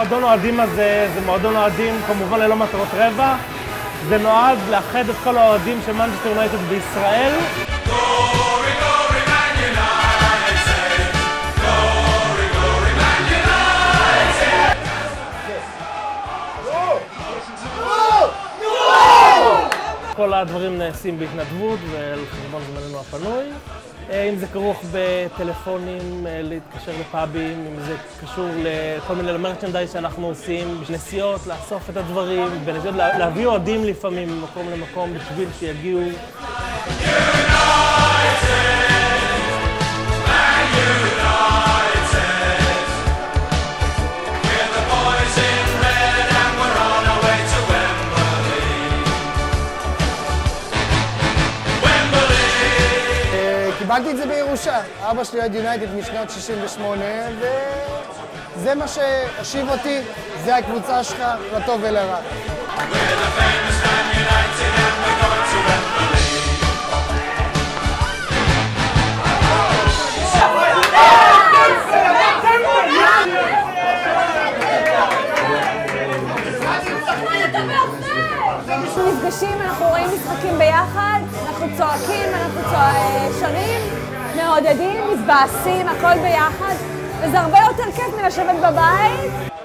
המועדון אוהדים הזה זה מועדון אוהדים כמובן ללא מטרות רווח. זה נועד לאחד את כל האוהדים של מנצ'סטר יונייטד בישראל. כל הדברים נעשים בהתנדבות ועל חשבון זמננו הפנוי. אם זה כרוך בטלפונים, להתקשר לפאבים, אם זה קשור לכל מיני מרצ'נדייז שאנחנו עושים, נסיעות, לאסוף את הדברים, בנסיעות להביא אוהדים לפעמים ממקום למקום בשביל שיגיעו. קיבלתי את זה בירושה. אבא שלי אוהד יונייטד משנת 68, וזה מה שהושיב אותי, זה הקבוצה שלך, לטוב ולרע. אנחנו נפגשים, אנחנו רואים משחקים ביחד, אנחנו צועקים, אנחנו שרים, מעודדים, מתבאסים, הכל ביחד, וזה הרבה יותר כיף מלשבת בבית.